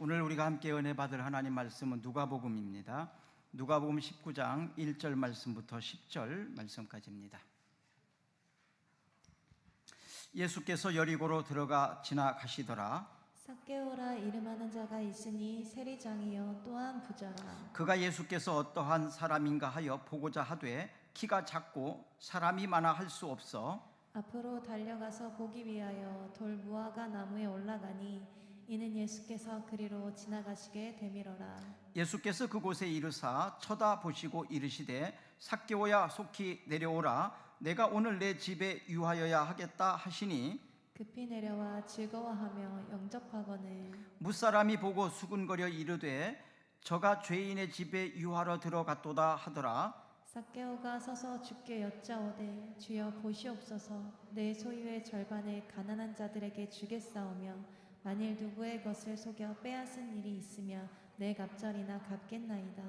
오늘 우리가 함께 은혜 받을 하나님 말씀은 누가복음입니다. 누가복음 19장 1절 말씀부터 10절 말씀까지입니다. 예수께서 여리고로 들어가 지나가시더라. 삭개오라 이름하는 자가 있으니 세리장이요 또한 부자라. 그가 예수께서 어떠한 사람인가 하여 보고자 하되 키가 작고 사람이 많아 할 수 없어 앞으로 달려가서 보기 위하여 돌 무화과 나무에 올라가니 이는 예수께서 그리로 지나가시게 되밀어라. 예수께서 그곳에 이르사 쳐다보시고 이르시되 삭개오야 속히 내려오라. 내가 오늘 내 집에 유하여야 하겠다 하시니 급히 내려와 즐거워하며 영접하거늘 무사람이 보고 수군거려 이르되 저가 죄인의 집에 유하러 들어갔도다 하더라. 삭개오가 서서 주께 여짜오되 주여 보시옵소서 내 소유의 절반을 가난한 자들에게 주겠사오며 만일 누구의 것을 속여 빼앗은 일이 있으면 내 갑절이나 갚겠나이다.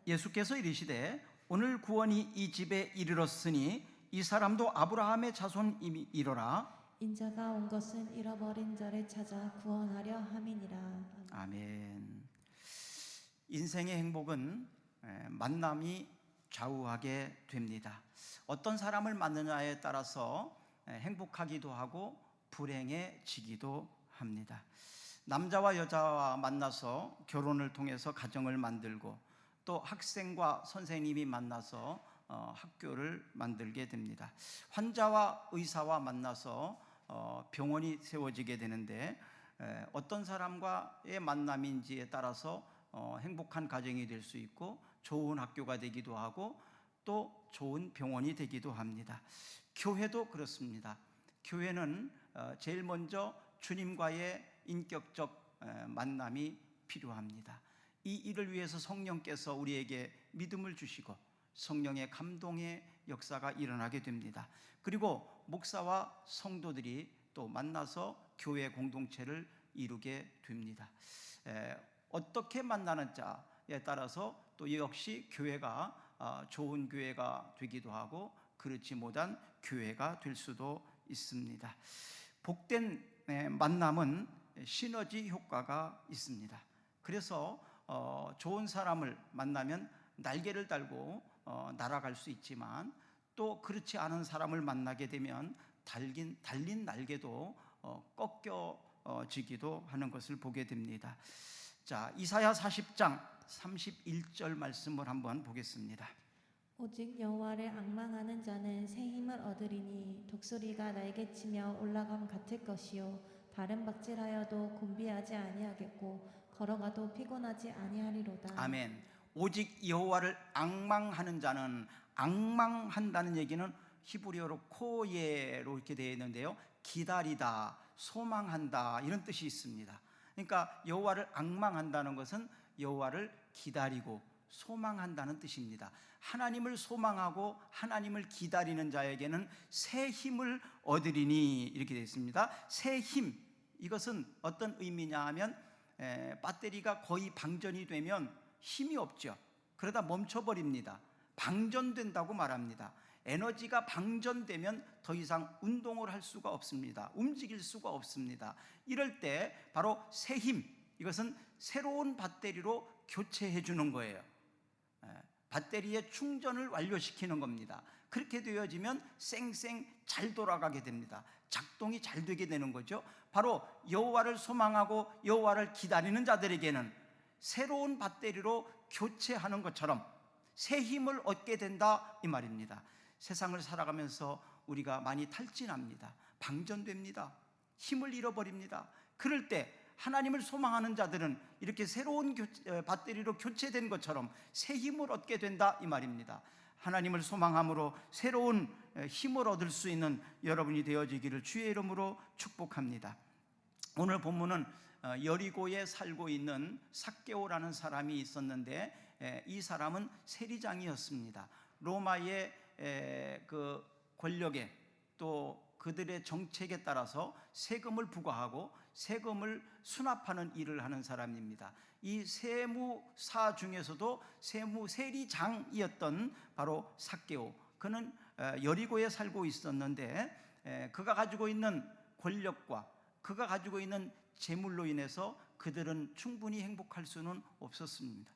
예수께서 이르시되 오늘 구원이 이 집에 이르렀으니 이 사람도 아브라함의 자손이로라. 인자가 온 것은 잃어버린 자를 찾아 구원하려 함이니라. 아멘. 인생의 행복은 만남이 좌우하게 됩니다. 어떤 사람을 만나냐에 따라서 행복하기도 하고 불행해지기도 합니다. 남자와 여자와 만나서 결혼을 통해서 가정을 만들고 또 학생과 선생님이 만나서 학교를 만들게 됩니다. 환자와 의사와 만나서 병원이 세워지게 되는데 어떤 사람과의 만남인지에 따라서 행복한 가정이 될 수 있고 좋은 학교가 되기도 하고 또 좋은 병원이 되기도 합니다. 교회도 그렇습니다. 교회는 제일 먼저 주님과의 인격적 만남이 필요합니다. 이 일을 위해서 성령께서 우리에게 믿음을 주시고 성령의 감동의 역사가 일어나게 됩니다. 그리고 목사와 성도들이 또 만나서 교회 공동체를 이루게 됩니다. 어떻게 만나는 자에 따라서 또 역시 교회가 좋은 교회가 되기도 하고 그렇지 못한 교회가 될 수도 있습니다. 복된 만남은 시너지 효과가 있습니다. 그래서 좋은 사람을 만나면 날개를 달고 날아갈 수 있지만 또 그렇지 않은 사람을 만나게 되면 달린 날개도 꺾여지기도 하는 것을 보게 됩니다. 자, 이사야 40장 31절 말씀을 한번 보겠습니다. 오직 여호와를 앙망하는 자는 새 힘을 얻으리니 독수리가 날개치며 올라감 같을 것이요 바른박질하여도 곤비하지 아니하겠고 걸어가도 피곤하지 아니하리로다. 아멘. 오직 여호와를 앙망하는 자는, 앙망한다는 얘기는 히브리어로 코예로 이렇게 되어 있는데요, 기다리다, 소망한다 이런 뜻이 있습니다. 그러니까 여호와를 앙망한다는 것은 여호와를 기다리고 소망한다는 뜻입니다. 하나님을 소망하고 하나님을 기다리는 자에게는 새 힘을 얻으리니 이렇게 되어 있습니다. 새 힘, 이것은 어떤 의미냐 하면 배터리가 거의 방전이 되면 힘이 없죠. 그러다 멈춰버립니다. 방전된다고 말합니다. 에너지가 방전되면 더 이상 운동을 할 수가 없습니다. 움직일 수가 없습니다. 이럴 때 바로 새 힘, 이것은 새로운 배터리로 교체해 주는 거예요. 배터리의 충전을 완료시키는 겁니다. 그렇게 되어지면 쌩쌩 잘 돌아가게 됩니다. 작동이 잘 되게 되는 거죠. 바로 여호와를 소망하고 여호와를 기다리는 자들에게는 새로운 배터리로 교체하는 것처럼 새 힘을 얻게 된다 이 말입니다. 세상을 살아가면서 우리가 많이 탈진합니다. 방전됩니다. 힘을 잃어버립니다. 그럴 때 하나님을 소망하는 자들은 이렇게 새로운 배터리로 교체된 것처럼 새 힘을 얻게 된다 이 말입니다. 하나님을 소망함으로 새로운 힘을 얻을 수 있는 여러분이 되어지기를 주의 이름으로 축복합니다. 오늘 본문은 여리고에 살고 있는 삭개오라는 사람이 있었는데 이 사람은 세리장이었습니다. 로마의 그 권력에 또 그들의 정책에 따라서 세금을 부과하고 세금을 수납하는 일을 하는 사람입니다. 이 세무사 중에서도 세리장이었던 바로 삭개오, 그는 여리고에 살고 있었는데 그가 가지고 있는 권력과 그가 가지고 있는 재물로 인해서 그들은 충분히 행복할 수는 없었습니다.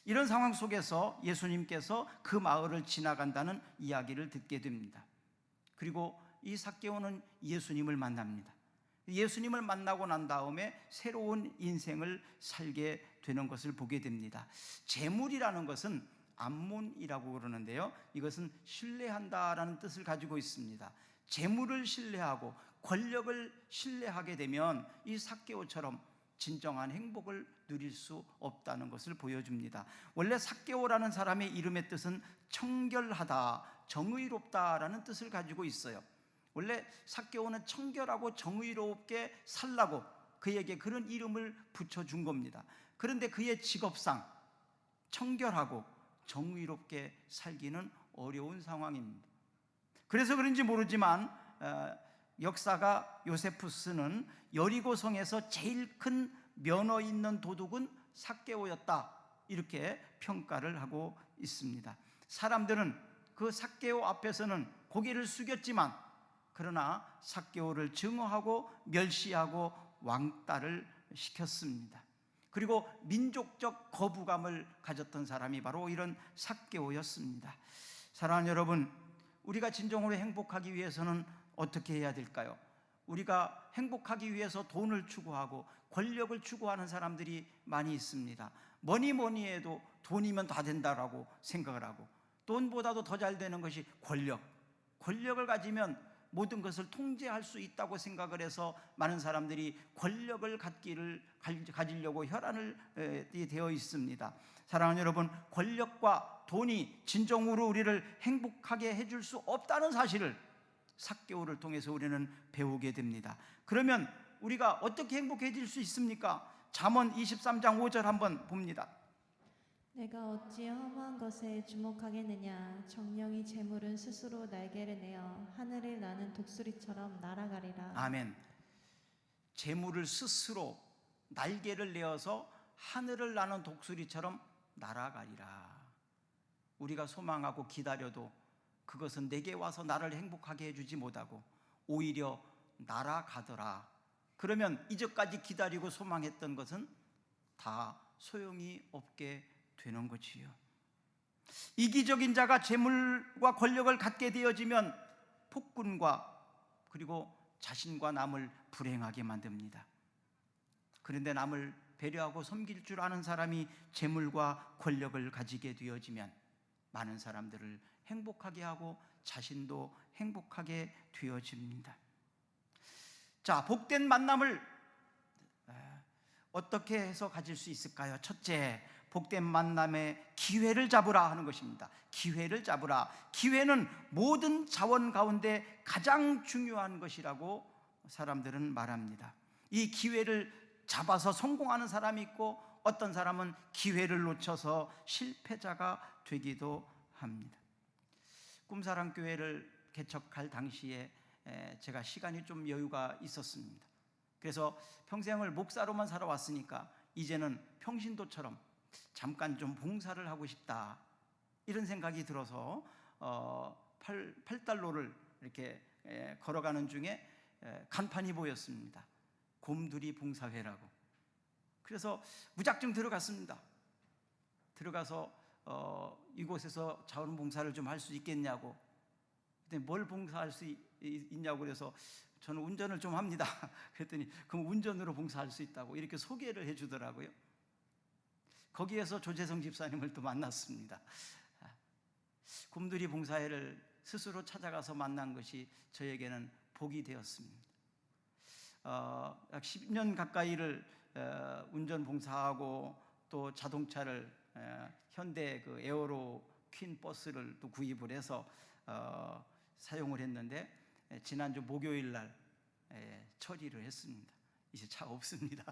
이런 상황 속에서 예수님께서 그 마을을 지나간다는 이야기를 듣게 됩니다. 그리고 이 삭개오는 예수님을 만납니다. 예수님을 만나고 난 다음에 새로운 인생을 살게 되는 것을 보게 됩니다. 재물이라는 것은 암몬이라고 그러는데요, 이것은 신뢰한다라는 뜻을 가지고 있습니다. 재물을 신뢰하고 권력을 신뢰하게 되면 이 삭개오처럼 진정한 행복을 누릴 수 없다는 것을 보여줍니다. 원래 삭개오라는 사람의 이름의 뜻은 청결하다, 정의롭다라는 뜻을 가지고 있어요. 원래 삭개오는 청결하고 정의롭게 살라고 그에게 그런 이름을 붙여준 겁니다. 그런데 그의 직업상 청결하고 정의롭게 살기는 어려운 상황입니다. 그래서 그런지 모르지만 역사가 요세푸스는 여리고성에서 제일 큰 면허 있는 도둑은 삭개오였다, 이렇게 평가를 하고 있습니다. 사람들은 그 삭개오 앞에서는 고개를 숙였지만 그러나 삭개오를 증오하고 멸시하고 왕따를 시켰습니다. 그리고 민족적 거부감을 가졌던 사람이 바로 이런 삭개오였습니다. 사랑하는 여러분, 우리가 진정으로 행복하기 위해서는 어떻게 해야 될까요? 우리가 행복하기 위해서 돈을 추구하고 권력을 추구하는 사람들이 많이 있습니다. 뭐니 해도 돈이면 다 된다라고 생각을 하고, 돈보다도 더 잘 되는 것이 권력을 가지면 모든 것을 통제할 수 있다고 생각을 해서 많은 사람들이 권력을 가지려고 혈안을 되어 있습니다. 사랑하는 여러분, 권력과 돈이 진정으로 우리를 행복하게 해줄 수 없다는 사실을 삭개오를 통해서 우리는 배우게 됩니다. 그러면 우리가 어떻게 행복해질 수 있습니까? 잠언 23장 5절 한번 봅니다. 내가 어찌 허무한 것에 주목하겠느냐. 정령이 재물은 스스로 날개를 내어 하늘을 나는 독수리처럼 날아가리라. 아멘. 재물을 스스로 날개를 내어서 하늘을 나는 독수리처럼 날아가리라. 우리가 소망하고 기다려도 그것은 내게 와서 나를 행복하게 해주지 못하고 오히려 날아가더라. 그러면 이제까지 기다리고 소망했던 것은 다 소용이 없게 되는 거지요. 이기적인 자가 재물과 권력을 갖게 되어지면 폭군과 그리고 자신과 남을 불행하게 만듭니다. 그런데 남을 배려하고 섬길 줄 아는 사람이 재물과 권력을 가지게 되어지면 많은 사람들을 행복하게 하고 자신도 행복하게 되어집니다. 자, 복된 만남을 어떻게 해서 가질 수 있을까요? 첫째, 복된 만남의 기회를 잡으라 하는 것입니다. 기회를 잡으라. 기회는 모든 자원 가운데 가장 중요한 것이라고 사람들은 말합니다. 이 기회를 잡아서 성공하는 사람이 있고 어떤 사람은 기회를 놓쳐서 실패자가 되기도 합니다. 꿈사랑교회를 개척할 당시에 제가 시간이 좀 여유가 있었습니다. 그래서 평생을 목사로만 살아왔으니까 이제는 평신도처럼 잠깐 좀 봉사를 하고 싶다, 이런 생각이 들어서 팔달로를 이렇게 걸어가는 중에 간판이 보였습니다. 곰두리 봉사회라고. 그래서 무작정 들어갔습니다. 들어가서 이곳에서 자원봉사를 좀 할 수 있겠냐고. 근데 뭘 봉사할 수 있냐고 그래서 저는 운전을 좀 합니다. 그랬더니 그럼 운전으로 봉사할 수 있다고 이렇게 소개를 해주더라고요. 거기에서 조재성 집사님을 또 만났습니다. 곰두리 봉사회를 스스로 찾아가서 만난 것이 저에게는 복이 되었습니다. 약 10년 가까이를 운전 봉사하고 또 자동차를 현대 그 에어로 퀸 버스를 또 구입을 해서 사용을 했는데 지난주 목요일 날 처리를 했습니다. 이제 차 없습니다.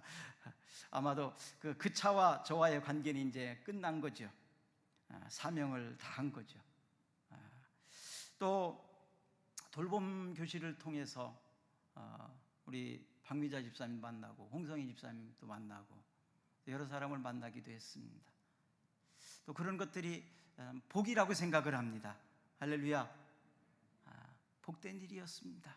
아마도 그 차와 저와의 관계는 이제 끝난 거죠. 사명을 다한 거죠. 또 돌봄 교실을 통해서 우리 박미자 집사님 만나고 홍성희 집사님도 만나고 여러 사람을 만나기도 했습니다. 또 그런 것들이 복이라고 생각을 합니다. 할렐루야. 복된 일이었습니다.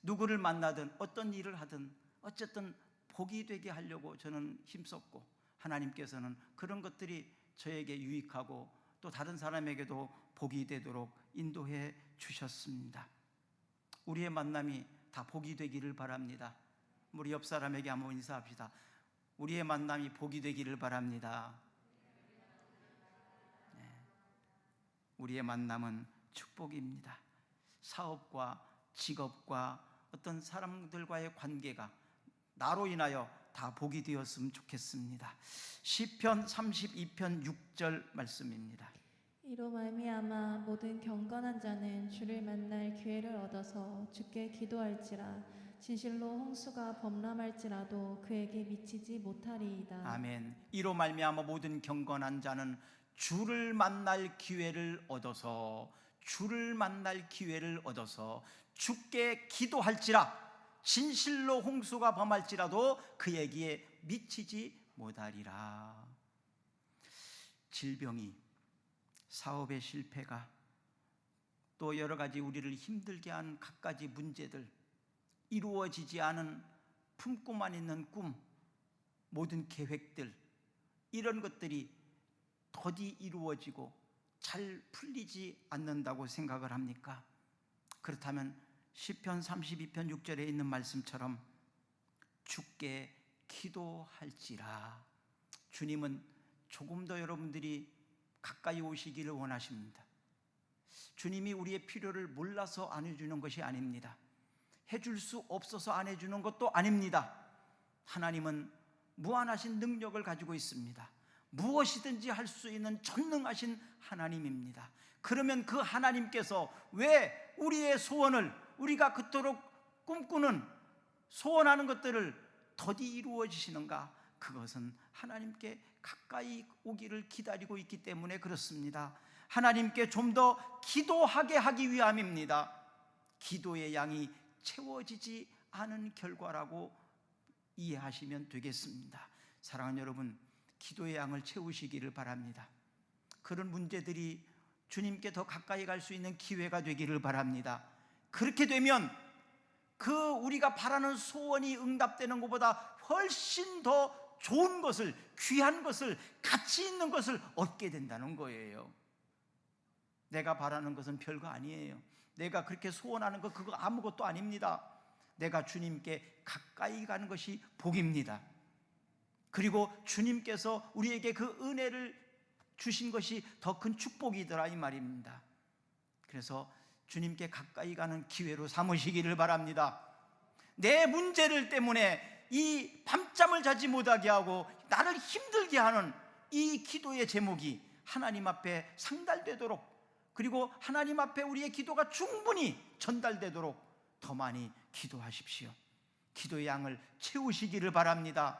누구를 만나든 어떤 일을 하든 어쨌든 복이 되게 하려고 저는 힘썼고, 하나님께서는 그런 것들이 저에게 유익하고 또 다른 사람에게도 복이 되도록 인도해 주셨습니다. 우리의 만남이 다 복이 되기를 바랍니다. 우리 옆 사람에게 한번 인사합시다. 우리의 만남이 복이 되기를 바랍니다. 네. 우리의 만남은 축복입니다. 사업과 직업과 어떤 사람들과의 관계가 나로 인하여 다 복이 되었으면 좋겠습니다. 시편 32편 6절 말씀입니다. 이로 말미암아 모든 경건한 자는 주를 만날 기회를 얻어서 주께 기도할지라. 진실로 홍수가 범람할지라도 그에게 미치지 못하리이다. 아멘. 이로 말미암아 모든 경건한 자는 주를 만날 기회를 얻어서 주께 기도할지라. 진실로 홍수가 범할지라도 그에게 미치지 못하리라. 질병이, 사업의 실패가, 또 여러 가지 우리를 힘들게 한 갖가지 문제들, 이루어지지 않은 품고만 있는 꿈, 모든 계획들, 이런 것들이 더디 이루어지고 잘 풀리지 않는다고 생각을 합니까? 그렇다면 시편 32편 6절에 있는 말씀처럼 주께 기도할지라. 주님은 조금 더 여러분들이 가까이 오시기를 원하십니다. 주님이 우리의 필요를 몰라서 안 해주는 것이 아닙니다. 해줄 수 없어서 안 해주는 것도 아닙니다. 하나님은 무한하신 능력을 가지고 있습니다. 무엇이든지 할 수 있는 전능하신 하나님입니다. 그러면 그 하나님께서 왜 우리의 소원을, 우리가 그토록 꿈꾸는, 소원하는 것들을 더디 이루어지시는가? 그것은 하나님께 가까이 오기를 기다리고 있기 때문에 그렇습니다. 하나님께 좀 더 기도하게 하기 위함입니다. 기도의 양이 채워지지 않은 결과라고 이해하시면 되겠습니다. 사랑하는 여러분, 기도의 양을 채우시기를 바랍니다. 그런 문제들이 주님께 더 가까이 갈 수 있는 기회가 되기를 바랍니다. 그렇게 되면 그 우리가 바라는 소원이 응답되는 것보다 훨씬 더 좋은 것을, 귀한 것을, 가치 있는 것을 얻게 된다는 거예요. 내가 바라는 것은 별거 아니에요. 내가 그렇게 소원하는 것, 그거 아무것도 아닙니다. 내가 주님께 가까이 가는 것이 복입니다. 그리고 주님께서 우리에게 그 은혜를 주신 것이 더 큰 축복이더라, 이 말입니다. 그래서 주님께 가까이 가는 기회로 삼으시기를 바랍니다. 내 문제를 때문에 이 밤잠을 자지 못하게 하고 나를 힘들게 하는 이 기도의 제목이 하나님 앞에 상달되도록, 그리고 하나님 앞에 우리의 기도가 충분히 전달되도록 더 많이 기도하십시오. 기도의 양을 채우시기를 바랍니다.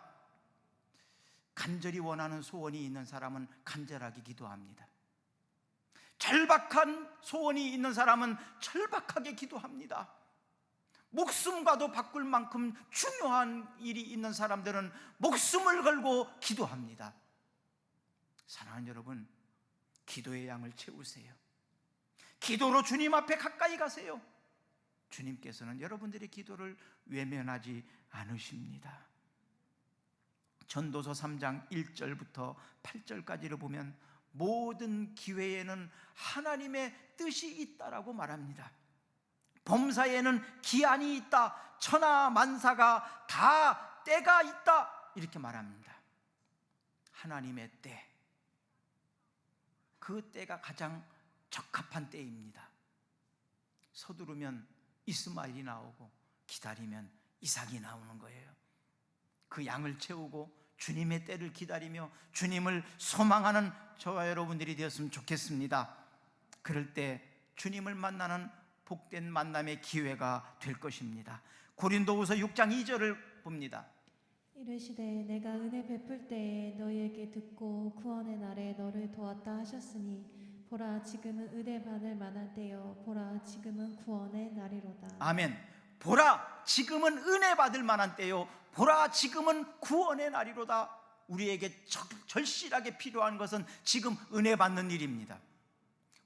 간절히 원하는 소원이 있는 사람은 간절하게 기도합니다. 절박한 소원이 있는 사람은 절박하게 기도합니다. 목숨과도 바꿀 만큼 중요한 일이 있는 사람들은 목숨을 걸고 기도합니다. 사랑하는 여러분, 기도의 양을 채우세요. 기도로 주님 앞에 가까이 가세요. 주님께서는 여러분들의 기도를 외면하지 않으십니다. 전도서 3장 1절부터 8절까지를 보면 모든 기회에는 하나님의 뜻이 있다라고 말합니다. 범사에는 기한이 있다, 천하 만사가 다 때가 있다, 이렇게 말합니다. 하나님의 때, 그 때가 가장 적합한 때입니다. 서두르면 이스마엘이 나오고 기다리면 이삭이 나오는 거예요. 그 양을 채우고 주님의 때를 기다리며 주님을 소망하는 저와 여러분들이 되었으면 좋겠습니다. 그럴 때 주님을 만나는 복된 만남의 기회가 될 것입니다. 고린도후서 6장 2절을 봅니다. 이르시되 내가 은혜 베풀 때에 너희에게 듣고 구원의 날에 너를 도왔다 하셨으니 보라 지금은 은혜 받을 만한 때요 보라 지금은 구원의 날이로다. 아멘. 보라 지금은 은혜 받을 만한 때요 보라 지금은 구원의 날이로다. 우리에게 절실하게 필요한 것은 지금 은혜 받는 일입니다.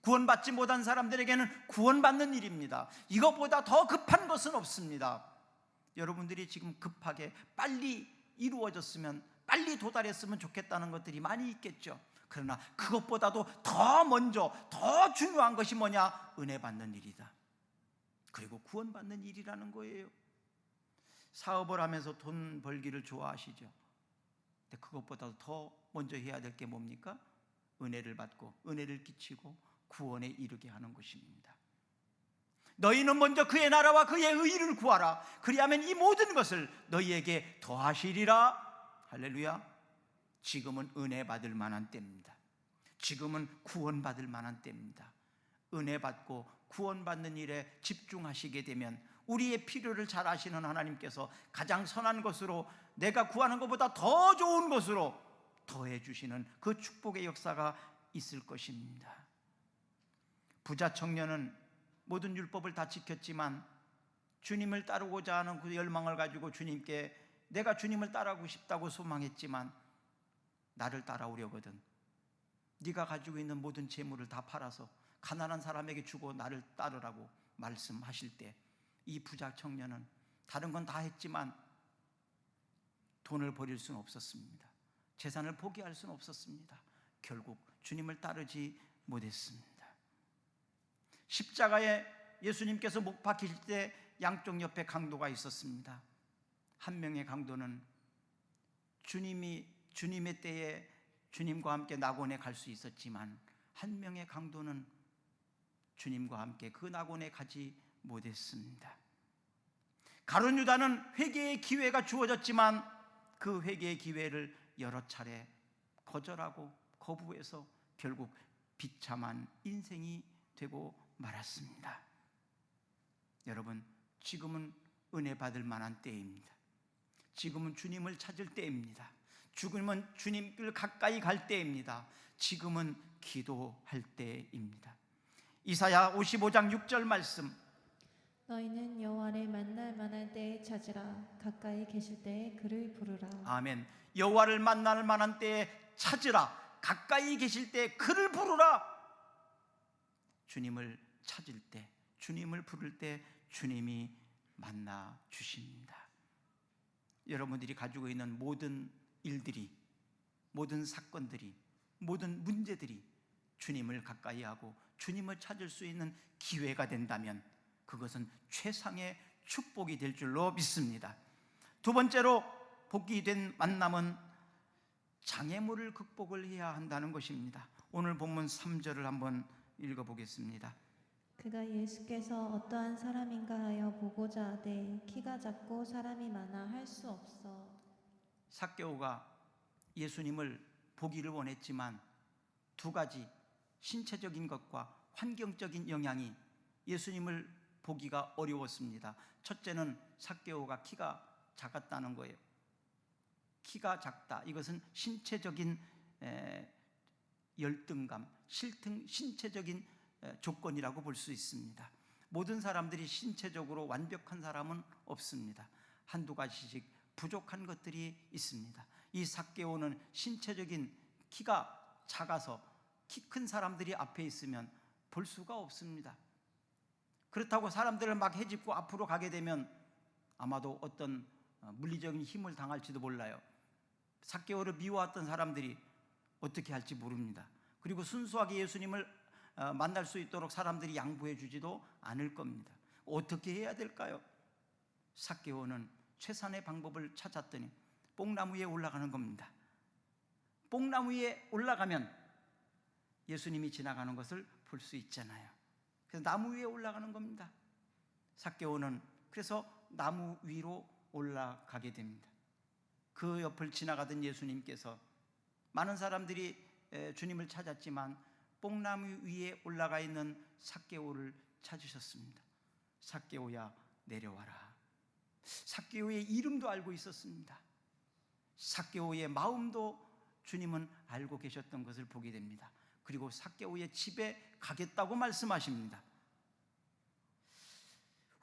구원받지 못한 사람들에게는 구원받는 일입니다. 이것보다 더 급한 것은 없습니다. 여러분들이 지금 급하게 빨리 이루어졌으면, 빨리 도달했으면 좋겠다는 것들이 많이 있겠죠. 그러나 그것보다도 더 먼저, 더 중요한 것이 뭐냐? 은혜 받는 일이다. 그리고 구원받는 일이라는 거예요. 사업을 하면서 돈 벌기를 좋아하시죠. 근데 그것보다도 더 먼저 해야 될 게 뭡니까? 은혜를 받고 은혜를 끼치고 구원에 이르게 하는 것입니다. 너희는 먼저 그의 나라와 그의 의를 구하라. 그리하면 이 모든 것을 너희에게 더하시리라. 할렐루야. 지금은 은혜 받을 만한 때입니다. 지금은 구원받을 만한 때입니다. 은혜 받고 구원받는 일에 집중하시게 되면 우리의 필요를 잘 아시는 하나님께서 가장 선한 것으로, 내가 구하는 것보다 더 좋은 것으로 더해 주시는 그 축복의 역사가 있을 것입니다. 부자 청년은 모든 율법을 다 지켰지만 주님을 따르고자 하는 그 열망을 가지고 주님께, 내가 주님을 따르고 싶다고 소망했지만 나를 따라오려거든 네가 가지고 있는 모든 재물을 다 팔아서 가난한 사람에게 주고 나를 따르라고 말씀하실 때, 이 부자 청년은 다른 건 다 했지만 돈을 버릴 수는 없었습니다. 재산을 포기할 수는 없었습니다. 결국 주님을 따르지 못했습니다. 십자가에 예수님께서 못 박히실 때 양쪽 옆에 강도가 있었습니다. 한 명의 강도는 주님의 때에 주님과 함께 낙원에 갈 수 있었지만, 한 명의 강도는 주님과 함께 그 낙원에 가지 못했습니다. 가룟 유다는 회개의 기회가 주어졌지만 그 회개의 기회를 여러 차례 거절하고 거부해서 결국 비참한 인생이 되고 말았습니다. 여러분, 지금은 은혜 받을 만한 때입니다. 지금은 주님을 찾을 때입니다. 지금은 주님을 가까이 갈 때입니다. 지금은 기도할 때입니다. 이사야 55장 6절 말씀, 너희는 여호와를 만날 만한 때에 찾으라. 가까이 계실 때에 그를 부르라. 아멘. 여호와를 만날 만한 때에 찾으라. 가까이 계실 때에 그를 부르라. 주님을 찾을 때, 주님을 부를 때 주님이 만나 주십니다. 여러분들이 가지고 있는 모든 일들이, 모든 사건들이, 모든 문제들이 주님을 가까이 하고 주님을 찾을 수 있는 기회가 된다면 그것은 최상의 축복이 될 줄로 믿습니다. 두 번째로 복이 된 만남은 장애물을 극복을 해야 한다는 것입니다. 오늘 본문 3절을 한번 읽어보겠습니다. 그가 예수께서 어떠한 사람인가 하여 보고자 하되 키가 작고 사람이 많아 할 수 없어. 삭개오가 예수님을 보기를 원했지만 두 가지 신체적인 것과 환경적인 영향이 예수님을 보기가 어려웠습니다. 첫째는 삭개오가 키가 작았다는 거예요. 키가 작다, 이것은 신체적인 열등감, 신체적인 조건이라고 볼 수 있습니다. 모든 사람들이 신체적으로 완벽한 사람은 없습니다. 한두 가지씩 부족한 것들이 있습니다. 이 삭개오는 신체적인, 키가 작아서 키 큰 사람들이 앞에 있으면 볼 수가 없습니다. 그렇다고 사람들을 막 헤집고 앞으로 가게 되면 아마도 어떤 물리적인 힘을 당할지도 몰라요. 삭개오를 미워했던 사람들이 어떻게 할지 모릅니다. 그리고 순수하게 예수님을 만날 수 있도록 사람들이 양보해 주지도 않을 겁니다. 어떻게 해야 될까요? 삭개오는 최선의 방법을 찾았더니 뽕나무 위에 올라가는 겁니다. 뽕나무 위에 올라가면 예수님이 지나가는 것을 볼 수 있잖아요. 그래서 나무 위에 올라가는 겁니다. 삭개오는 그래서 나무 위로 올라가게 됩니다. 그 옆을 지나가던 예수님께서 많은 사람들이 주님을 찾았지만 뽕나무 위에 올라가 있는 삭개오를 찾으셨습니다. 삭개오야, 내려와라. 삭개오의 이름도 알고 있었습니다. 삭개오의 마음도 주님은 알고 계셨던 것을 보게 됩니다. 그리고 삭개오의 집에 가겠다고 말씀하십니다.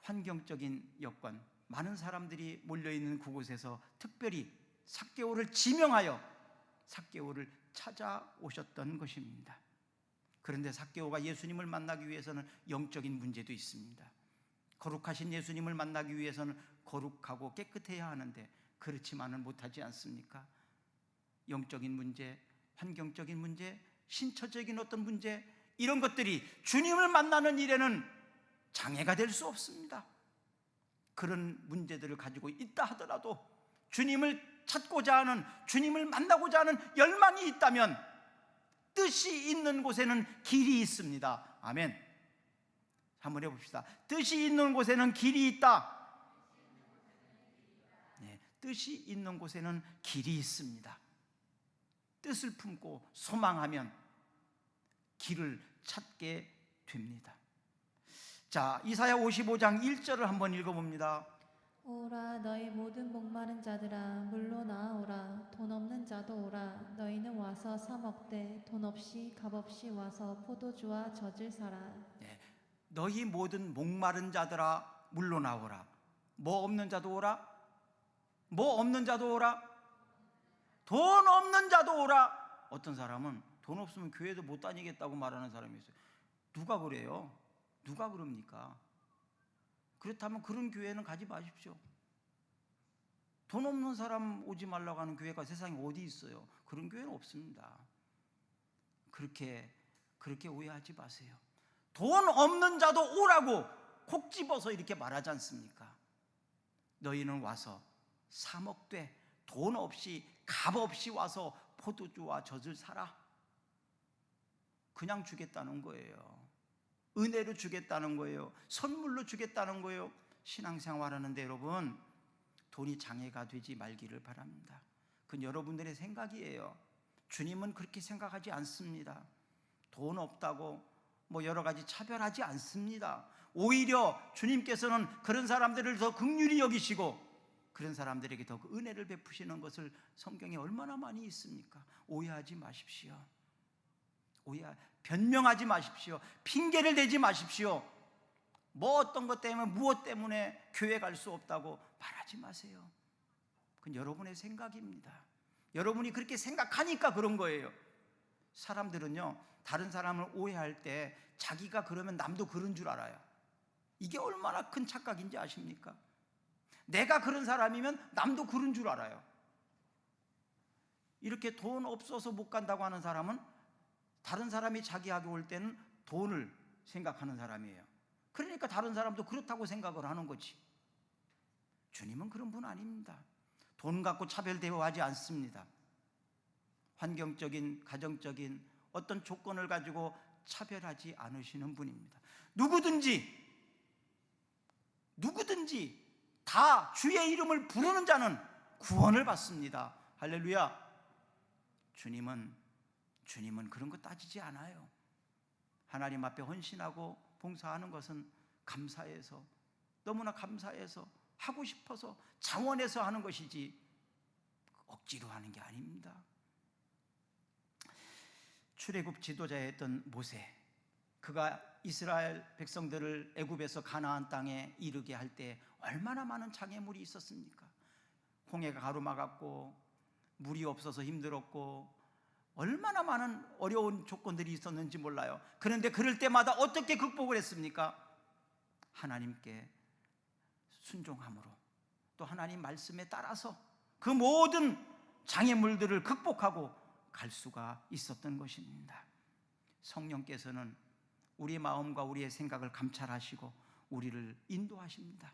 환경적인 여건, 많은 사람들이 몰려있는 그곳에서 특별히 삭개오를 지명하여 삭개오를 찾아오셨던 것입니다. 그런데 삭개오가 예수님을 만나기 위해서는 영적인 문제도 있습니다. 거룩하신 예수님을 만나기 위해서는 거룩하고 깨끗해야 하는데 그렇지만은 못하지 않습니까? 영적인 문제, 환경적인 문제, 신처적인 어떤 문제, 이런 것들이 주님을 만나는 일에는 장애가 될 수 없습니다. 그런 문제들을 가지고 있다 하더라도 주님을 찾고자 하는, 주님을 만나고자 하는 열망이 있다면 뜻이 있는 곳에는 길이 있습니다. 아멘. 한번 해봅시다. 뜻이 있는 곳에는 길이 있다. 네, 뜻이 있는 곳에는 길이 있습니다. 뜻을 품고 소망하면 길을 찾게 됩니다. 자, 이사야 55장 1절을 한번 읽어봅니다. 오라 너희 모든 목마른 자들아 물로 나아오라 돈 없는 자도 오라 너희는 와서 사 먹되 돈 없이 값 없이 와서 포도주와 젖을 사라. 네, 너희 모든 목마른 자들아 물로 나오라. 뭐 없는 자도 오라? 뭐 없는 자도 오라? 돈 없는 자도 오라. 어떤 사람은 돈 없으면 교회도 못 다니겠다고 말하는 사람이 있어요. 누가 그래요? 누가 그럽니까? 그렇다면 그런 교회는 가지 마십시오. 돈 없는 사람 오지 말라고 하는 교회가 세상에 어디 있어요? 그런 교회는 없습니다. 그렇게 오해하지 마세요. 돈 없는 자도 오라고 콕 집어서 이렇게 말하지 않습니까? 너희는 와서 사 먹되 돈 없이 값 없이 와서 포도주와 젖을 사라. 그냥 주겠다는 거예요. 은혜로 주겠다는 거예요. 선물로 주겠다는 거예요. 신앙생활 하는데 여러분, 돈이 장애가 되지 말기를 바랍니다. 그건 여러분들의 생각이에요. 주님은 그렇게 생각하지 않습니다. 돈 없다고 뭐 여러 가지 차별하지 않습니다. 오히려 주님께서는 그런 사람들을 더 긍휼히 여기시고 그런 사람들에게 더 은혜를 베푸시는 것을 성경에 얼마나 많이 있습니까? 오해하지 마십시오. 변명하지 마십시오. 핑계를 대지 마십시오. 뭐 어떤 것 때문에 무엇 때문에 교회 갈 수 없다고 말하지 마세요. 그건 여러분의 생각입니다. 여러분이 그렇게 생각하니까 그런 거예요. 사람들은요, 다른 사람을 오해할 때 자기가 그러면 남도 그런 줄 알아요. 이게 얼마나 큰 착각인지 아십니까? 내가 그런 사람이면 남도 그런 줄 알아요. 이렇게 돈 없어서 못 간다고 하는 사람은 다른 사람이 자기에게 올 때는 돈을 생각하는 사람이에요. 그러니까 다른 사람도 그렇다고 생각을 하는 거지. 주님은 그런 분 아닙니다. 돈 갖고 차별 대우하지 않습니다. 환경적인, 가정적인 어떤 조건을 가지고 차별하지 않으시는 분입니다. 누구든지 다 주의 이름을 부르는 자는 구원을 받습니다. 할렐루야. 주님은 그런 거 따지지 않아요. 하나님 앞에 헌신하고 봉사하는 것은 감사해서, 너무나 감사해서, 하고 싶어서, 자원해서 하는 것이지 억지로 하는 게 아닙니다. 출애굽 지도자였던 모세, 그가 이스라엘 백성들을 애굽에서 가나안 땅에 이르게 할 때 얼마나 많은 장애물이 있었습니까? 홍해가 가로막았고 물이 없어서 힘들었고 얼마나 많은 어려운 조건들이 있었는지 몰라요. 그런데 그럴 때마다 어떻게 극복을 했습니까? 하나님께 순종함으로, 또 하나님 말씀에 따라서 그 모든 장애물들을 극복하고 갈 수가 있었던 것입니다. 성령께서는 우리의 마음과 우리의 생각을 감찰하시고 우리를 인도하십니다.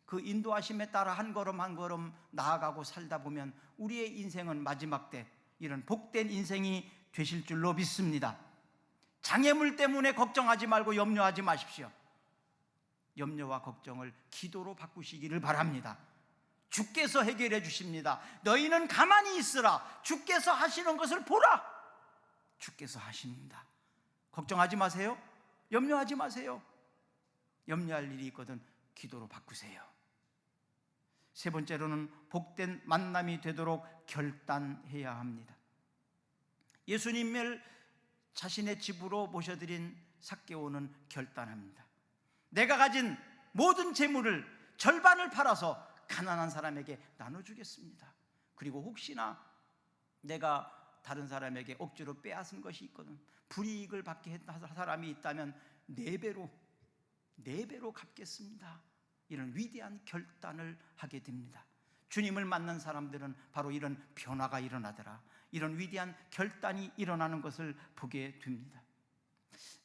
그 인도하심에 따라 한 걸음 한 걸음 나아가고 살다 보면 우리의 인생은 마지막 때 이런 복된 인생이 되실 줄로 믿습니다. 장애물 때문에 걱정하지 말고 염려하지 마십시오. 염려와 걱정을 기도로 바꾸시기를 바랍니다. 주께서 해결해 주십니다. 너희는 가만히 있으라. 주께서 하시는 것을 보라. 주께서 하십니다. 걱정하지 마세요. 염려하지 마세요. 염려할 일이 있거든 기도로 바꾸세요. 세 번째로는 복된 만남이 되도록 결단해야 합니다. 예수님을 자신의 집으로 모셔드린 삭개오는 결단합니다. 내가 가진 모든 재물을 절반을 팔아서 가난한 사람에게 나눠주겠습니다. 그리고 혹시나 내가 다른 사람에게 억지로 빼앗은 것이 있거든, 불이익을 받게 했던 사람이 있다면 4배로 갚겠습니다. 이런 위대한 결단을 하게 됩니다. 주님을 만난 사람들은 바로 이런 변화가 일어나더라, 이런 위대한 결단이 일어나는 것을 보게 됩니다.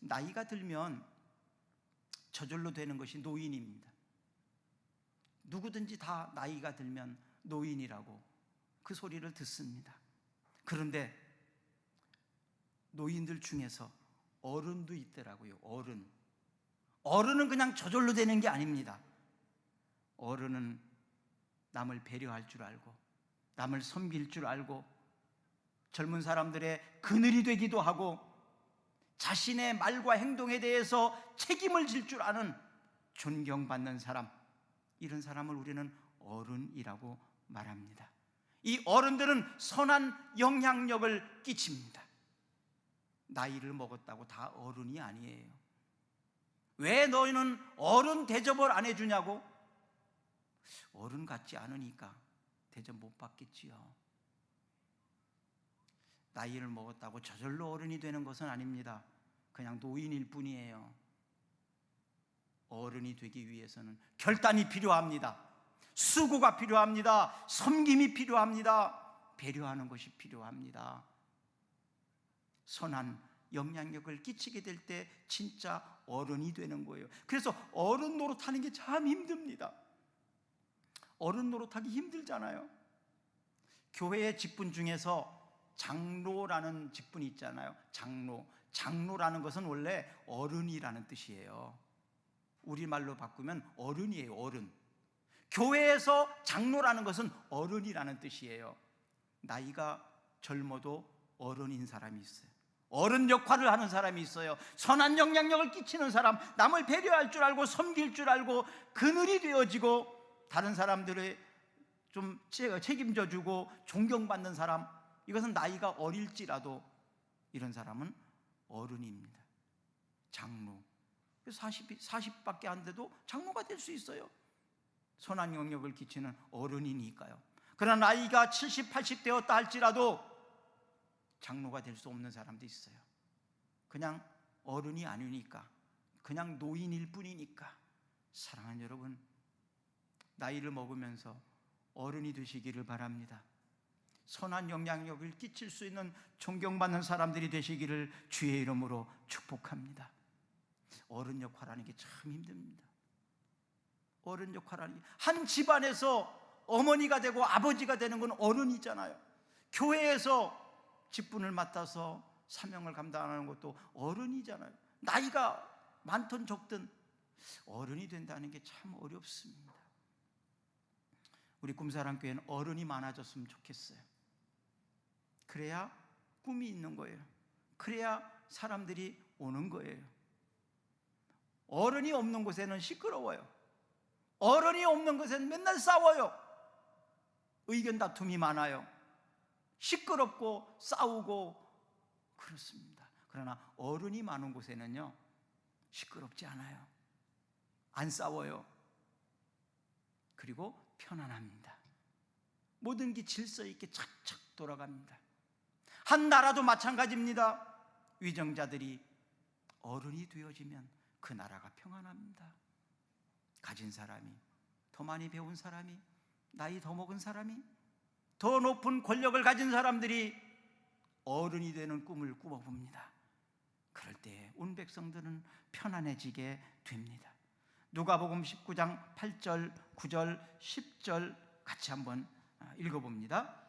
나이가 들면 저절로 되는 것이 노인입니다. 누구든지 다 나이가 들면 노인이라고 그 소리를 듣습니다. 그런데 노인들 중에서 어른도 있더라고요. 어른은 그냥 저절로 되는 게 아닙니다. 어른은 남을 배려할 줄 알고, 남을 섬길 줄 알고, 젊은 사람들의 그늘이 되기도 하고, 자신의 말과 행동에 대해서 책임을 질 줄 아는 존경받는 사람, 이런 사람을 우리는 어른이라고 말합니다. 이 어른들은 선한 영향력을 끼칩니다. 나이를 먹었다고 다 어른이 아니에요. 왜 너희는 어른 대접을 안 해주냐고? 어른 같지 않으니까 대접 못 받겠지요. 나이를 먹었다고 저절로 어른이 되는 것은 아닙니다. 그냥 노인일 뿐이에요. 어른이 되기 위해서는 결단이 필요합니다. 수고가 필요합니다. 섬김이 필요합니다. 배려하는 것이 필요합니다. 선한 영향력을 끼치게 될 때 진짜 어른이 되는 거예요. 그래서 어른 노릇하는 게 참 힘듭니다. 어른 노릇하기 힘들잖아요. 교회의 직분 중에서 장로라는 직분이 있잖아요. 장로라는 것은 원래 어른이라는 뜻이에요. 우리말로 바꾸면 어른이에요. 어른. 교회에서 장로라는 것은 어른이라는 뜻이에요. 나이가 젊어도 어른인 사람이 있어요. 어른 역할을 하는 사람이 있어요. 선한 영향력을 끼치는 사람, 남을 배려할 줄 알고 섬길 줄 알고 그늘이 되어지고 다른 사람들의 좀 책임져 주고 존경받는 사람, 이것은 나이가 어릴지라도 이런 사람은 어른입니다. 장로. 40밖에 안 돼도 장로가 될 수 있어요. 선한 영향력을 끼치는 어른이니까요. 그러나 나이가 70, 80 되었다 할지라도 장로가 될 수 없는 사람도 있어요. 그냥 어른이 아니니까, 그냥 노인일 뿐이니까. 사랑하는 여러분, 나이를 먹으면서 어른이 되시기를 바랍니다. 선한 영향력을 끼칠 수 있는 존경받는 사람들이 되시기를 주의 이름으로 축복합니다. 어른 역할하는 게 참 힘듭니다. 어른 역할하는 게, 한 집안에서 어머니가 되고 아버지가 되는 건 어른이잖아요. 교회에서 직분을 맡아서 사명을 감당하는 것도 어른이잖아요. 나이가 많든 적든 어른이 된다는 게 참 어렵습니다. 우리 꿈사랑교회는 어른이 많아졌으면 좋겠어요. 그래야 꿈이 있는 거예요. 그래야 사람들이 오는 거예요. 어른이 없는 곳에는 시끄러워요. 어른이 없는 곳에는 맨날 싸워요. 의견 다툼이 많아요. 시끄럽고 싸우고 그렇습니다. 그러나 어른이 많은 곳에는요, 시끄럽지 않아요. 안 싸워요. 그리고 편안합니다. 모든 게 질서 있게 착착 돌아갑니다. 한 나라도 마찬가지입니다. 위정자들이 어른이 되어지면 그 나라가 평안합니다. 가진 사람이, 더 많이 배운 사람이, 나이 더 먹은 사람이, 더 높은 권력을 가진 사람들이 어른이 되는 꿈을 꾸어봅니다. 그럴 때 온 백성들은 편안해지게 됩니다. 누가복음 19장 8절, 9절, 10절 같이 한번 읽어봅니다.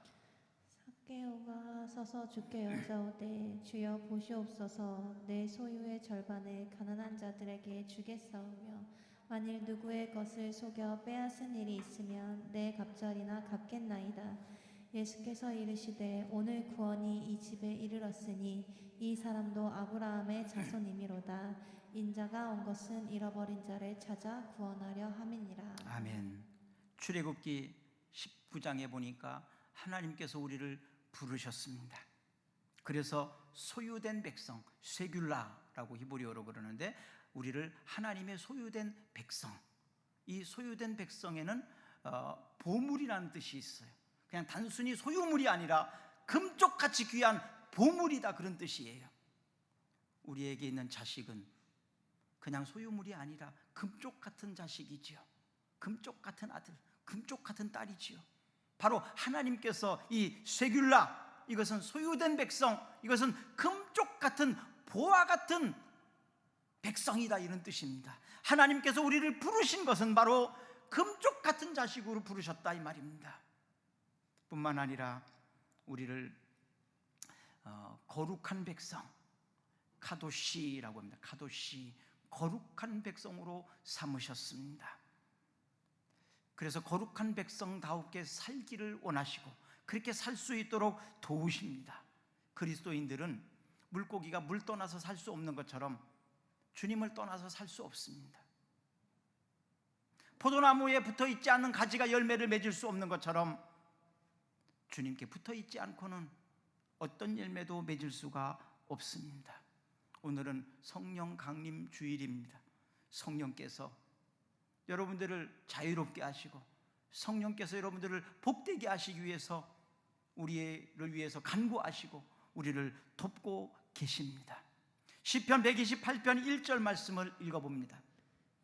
삭개오가 서서 주께 여짜오되 주여 보시옵소서, 내 소유의 절반을 가난한 자들에게 주겠사오며 만일 누구의 것을 속여 빼앗은 일이 있으면 내 갑절이나 갚겠나이다. 예수께서 이르시되 오늘 구원이 이 집에 이르렀으니 이 사람도 아브라함의 자손이미로다. 인자가 온 것은 잃어버린 자를 찾아 구원하려 함이니라. 아멘. 출애굽기 19장에 보니까 하나님께서 우리를 부르셨습니다. 그래서 소유된 백성, 쇠귤라라고 히브리어로 그러는데, 우리를 하나님의 소유된 백성, 이 소유된 백성에는 보물이라는 뜻이 있어요. 그냥 단순히 소유물이 아니라 금쪽같이 귀한 보물이다, 그런 뜻이에요. 우리에게 있는 자식은 그냥 소유물이 아니라 금쪽 같은 자식이지요. 금쪽 같은 아들, 금쪽 같은 딸이지요. 바로 하나님께서 이 쇠귤라, 이것은 소유된 백성, 이것은 금쪽 같은 보화 같은 백성이다, 이런 뜻입니다. 하나님께서 우리를 부르신 것은 바로 금쪽 같은 자식으로 부르셨다, 이 말입니다. 뿐만 아니라 우리를 거룩한 백성, 카도시라고 합니다. 카도시, 거룩한 백성으로 삼으셨습니다. 그래서 거룩한 백성다우게 살기를 원하시고 그렇게 살 수 있도록 도우십니다. 그리스도인들은 물고기가 물 떠나서 살 수 없는 것처럼 주님을 떠나서 살 수 없습니다. 포도나무에 붙어 있지 않는 가지가 열매를 맺을 수 없는 것처럼 주님께 붙어 있지 않고는 어떤 열매도 맺을 수가 없습니다. 오늘은 성령 강림 주일입니다. 성령께서 여러분들을 자유롭게 하시고 성령께서 여러분들을 복되게 하시기 위해서 우리를 위해서 간구하시고 우리를 돕고 계십니다. 시편 128편 1절 말씀을 읽어봅니다.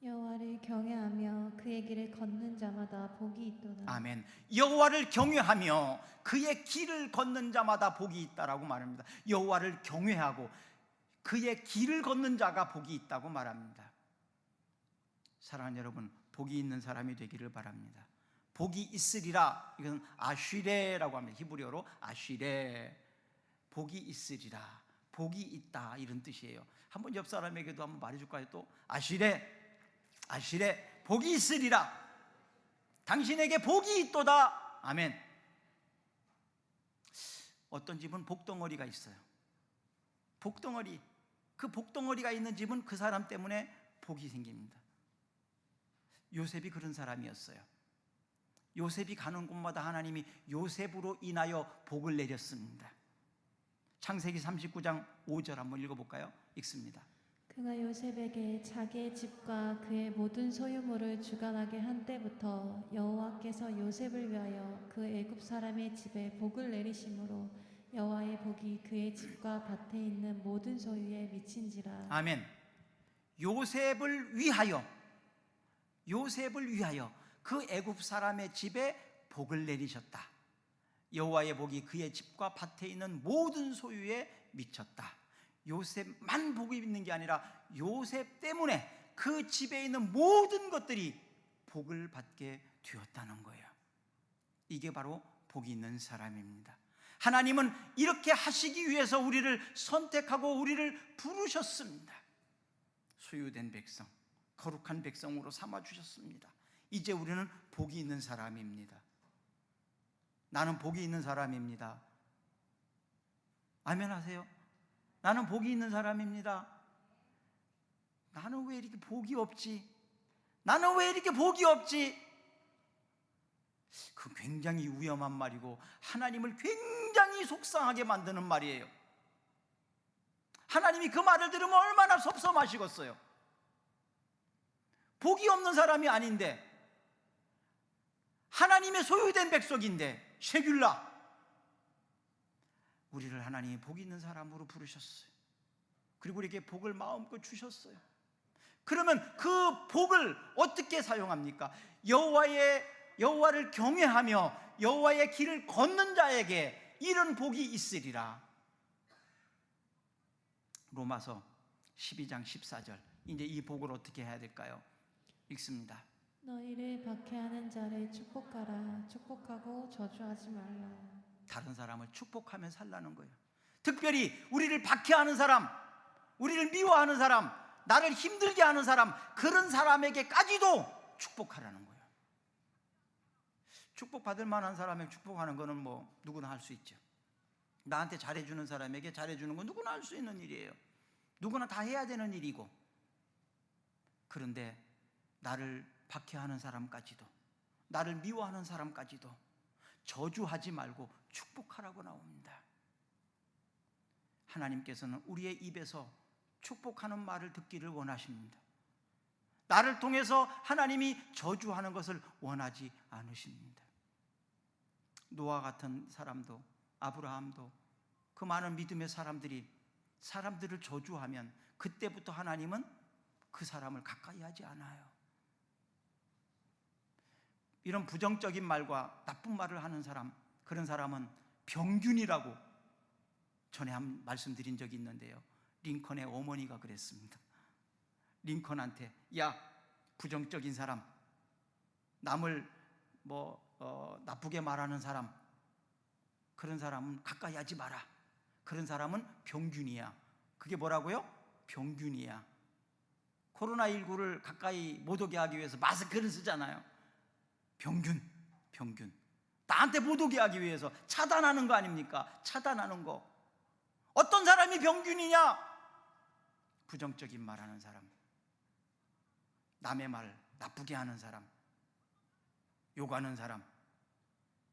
여호와를 경외하며 그의 길을 걷는 자마다 복이 있도다. 아멘. 여호와를 경외하며 그의 길을 걷는 자마다 복이 있다라고 말합니다. 여호와를 경외하고 그의 길을 걷는 자가 복이 있다고 말합니다. 사랑하는 여러분, 복이 있는 사람이 되기를 바랍니다. 복이 있으리라, 이것은 아쉬레라고 합니다. 히브리어로 아쉬레, 복이 있으리라, 복이 있다, 이런 뜻이에요. 한번 옆 사람에게도 한번 말해줄까요? 또 아쉬레, 아쉬레, 복이 있으리라, 당신에게 복이 있도다. 아멘. 어떤 집은 복덩어리가 있어요. 복덩어리, 그 복덩어리가 있는 집은 그 사람 때문에 복이 생깁니다. 요셉이 그런 사람이었어요. 요셉이 가는 곳마다 하나님이 요셉으로 인하여 복을 내렸습니다. 창세기 39장 5절 한번 읽어볼까요? 읽습니다. 그가 요셉에게 자기의 집과 그의 모든 소유물을 주관하게 한 때부터 여호와께서 요셉을 위하여 그 애굽 사람의 집에 복을 내리심으로 여호와의 복이 그의 집과 밭에 있는 모든 소유에 미친지라. 아멘. 요셉을 위하여 그 애굽 사람의 집에 복을 내리셨다. 여호와의 복이 그의 집과 밭에 있는 모든 소유에 미쳤다. 요셉만 복이 있는 게 아니라 요셉 때문에 그 집에 있는 모든 것들이 복을 받게 되었다는 거예요. 이게 바로 복이 있는 사람입니다. 하나님은 이렇게 하시기 위해서 우리를 선택하고 우리를 부르셨습니다. 소유된 백성, 거룩한 백성으로 삼아주셨습니다. 이제 우리는 복이 있는 사람입니다. 나는 복이 있는 사람입니다. 아멘 하세요. 나는 복이 있는 사람입니다. 나는 왜 이렇게 복이 없지? 나는 왜 이렇게 복이 없지? 그 굉장히 위험한 말이고 하나님을 굉장히 속상하게 만드는 말이에요. 하나님이 그 말을 들으면 얼마나 섭섭하시겠어요. 복이 없는 사람이 아닌데, 하나님의 소유된 백성인데, 쉐귤라, 우리를 하나님이 복이 있는 사람으로 부르셨어요. 그리고 우리에게 복을 마음껏 주셨어요. 그러면 그 복을 어떻게 사용합니까? 여호와를 경외하며 여호와의 길을 걷는 자에게 이런 복이 있으리라. 로마서 12장 14절. 이제 이 복을 어떻게 해야 될까요? 읽습니다. 너희를 박해하는 자를 축복하라. 축복하고 저주하지 말라. 다른 사람을 축복하며 살라는 거예요. 특별히 우리를 박해하는 사람, 우리를 미워하는 사람, 나를 힘들게 하는 사람, 그런 사람에게까지도 축복하라는 거예요. 축복받을 만한 사람에게 축복하는 거는 뭐 누구나 할 수 있죠. 나한테 잘해주는 사람에게 잘해주는 건 누구나 할 수 있는 일이에요. 누구나 다 해야 되는 일이고, 그런데 나를 박해하는 사람까지도, 나를 미워하는 사람까지도 저주하지 말고 축복하라고 나옵니다. 하나님께서는 우리의 입에서 축복하는 말을 듣기를 원하십니다. 나를 통해서 하나님이 저주하는 것을 원하지 않으십니다. 노아 같은 사람도, 아브라함도, 그 많은 믿음의 사람들이 사람들을 저주하면 그때부터 하나님은 그 사람을 가까이 하지 않아요. 이런 부정적인 말과 나쁜 말을 하는 사람, 그런 사람은 병균이라고 전에 한 말씀드린 적이 있는데요. 링컨의 어머니가 그랬습니다. 링컨한테, 야, 부정적인 사람, 남을 나쁘게 말하는 사람, 그런 사람은 가까이 하지 마라. 그런 사람은 병균이야. 그게 뭐라고요? 병균이야. 코로나19를 가까이 못 오게 하기 위해서 마스크를 쓰잖아요. 병균. 나한테 못 오게 하기 위해서 차단하는 거 아닙니까? 차단하는 거. 어떤 사람이 병균이냐? 부정적인 말하는 사람, 남의 말 나쁘게 하는 사람, 욕하는 사람,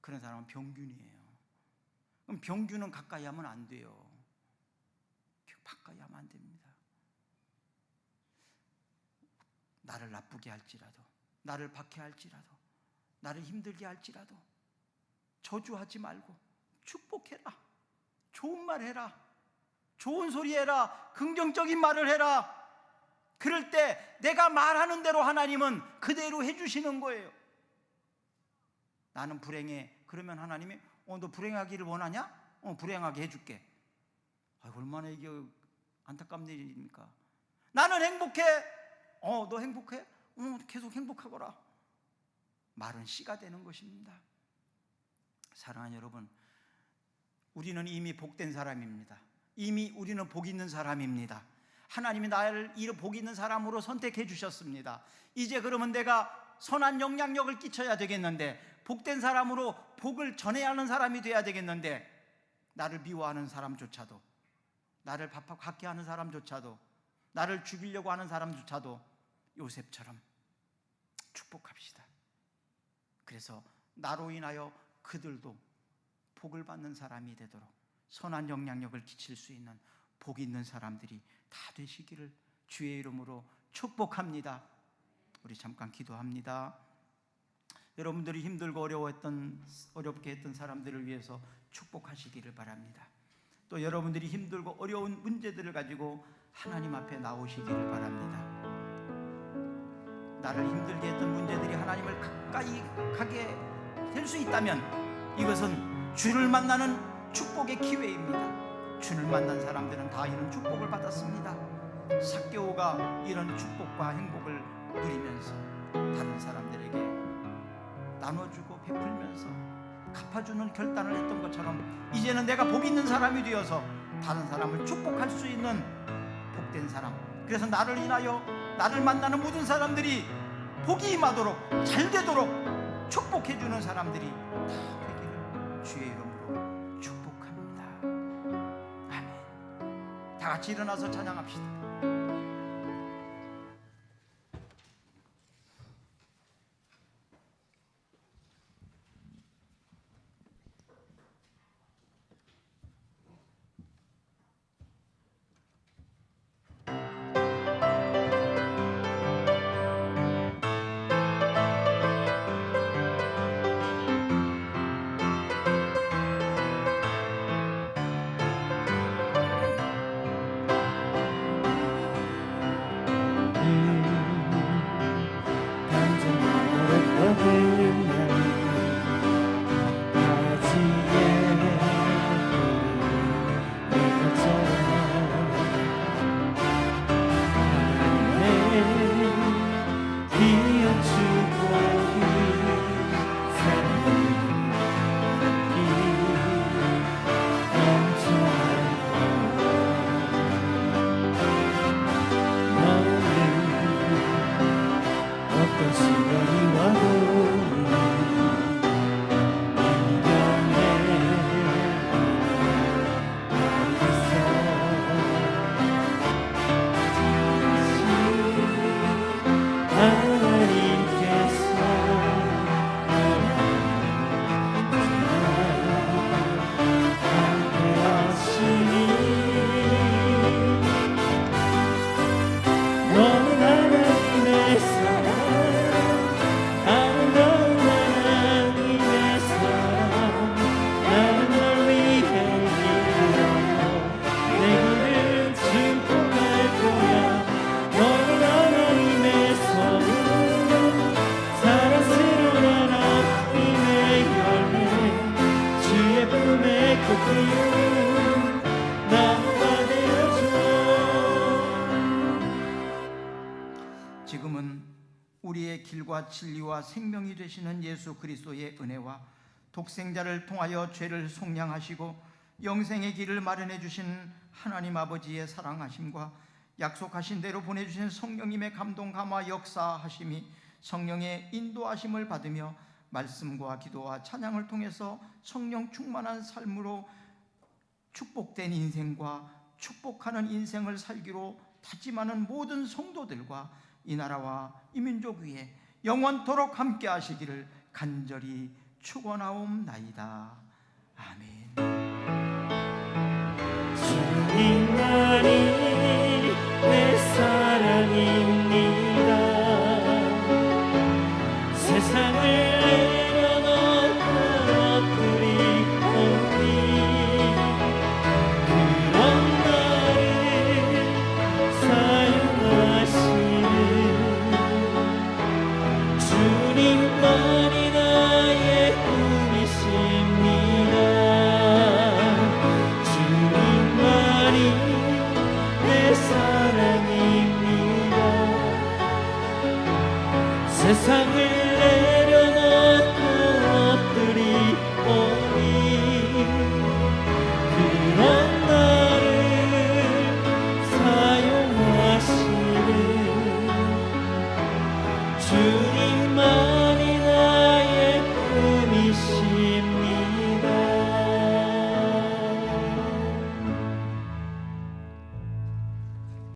그런 사람은 병균이에요. 그럼 병균은 가까이 하면 안 돼요. 가까이 하면 안 됩니다. 나를 나쁘게 할지라도, 나를 박해할지라도, 나를 힘들게 할지라도 저주하지 말고 축복해라. 좋은 말 해라. 좋은 소리 해라. 긍정적인 말을 해라. 그럴 때 내가 말하는 대로 하나님은 그대로 해주시는 거예요. 나는 불행해. 그러면 하나님이 너 불행하기를 원하냐? 불행하게 해줄게. 얼마나 이게 안타깝는 일입니까? 나는 행복해. 너 행복해? 계속 행복하거라. 말은 씨가 되는 것입니다. 사랑하는 여러분, 우리는 이미 복된 사람입니다. 이미 우리는 복 있는 사람입니다. 하나님이 나를 이 복 있는 사람으로 선택해 주셨습니다. 이제 그러면 내가 선한 영향력을 끼쳐야 되겠는데, 복된 사람으로 복을 전해야 하는 사람이 돼야 되겠는데, 나를 미워하는 사람조차도, 나를 박해하게 하는 사람조차도, 나를 죽이려고 하는 사람조차도 요셉처럼 축복합시다. 그래서 나로 인하여 그들도 복을 받는 사람이 되도록 선한 영향력을 끼칠 수 있는 복 있는 사람들이 다 되시기를 주의 이름으로 축복합니다. 우리 잠깐 기도합니다. 여러분들이 힘들고 어렵게 했던 사람들을 위해서 축복하시기를 바랍니다. 또 여러분들이 힘들고 어려운 문제들을 가지고 하나님 앞에 나오시기를 바랍니다. 나를 힘들게 했던 문제들이 하나님을 가까이 가게 될 수 있다면 이것은 주를 만나는 축복의 기회입니다. 주를 만난 사람들은 다 이런 축복을 받았습니다. 삭개오가 이런 축복과 행복을 누리면서 다른 사람들에게 나눠주고 베풀면서 갚아주는 결단을 했던 것처럼, 이제는 내가 복 있는 사람이 되어서 다른 사람을 축복할 수 있는 복된 사람, 그래서 나를 인하여 나를 만나는 모든 사람들이 복이 임하도록, 잘 되도록 축복해주는 사람들이 다 되기를 주의 이름으로 축복합니다. 아멘. 다 같이 일어나서 찬양합시다. 우리의 길과 진리와 생명이 되시는 예수 그리스도의 은혜와 독생자를 통하여 죄를 속량하시고 영생의 길을 마련해 주신 하나님 아버지의 사랑하심과 약속하신 대로 보내주신 성령님의 감동 감화 역사하심이 성령의 인도하심을 받으며 말씀과 기도와 찬양을 통해서 성령 충만한 삶으로 축복된 인생과 축복하는 인생을 살기로 다짐하는 모든 성도들과 이 나라와 이 민족 위에 영원토록 함께 하시기를 간절히 축원하옵나이다. 아멘. 주님만이 내 사랑입니다. 세상을 내려놓고 엎드리오니 그런 나를 사용하시는 주님만이 나의 꿈이십니다. 주님만이 내 사랑입니다. 세상을 내려놓고 엎드리오니 그런 나를 사용하시는 주님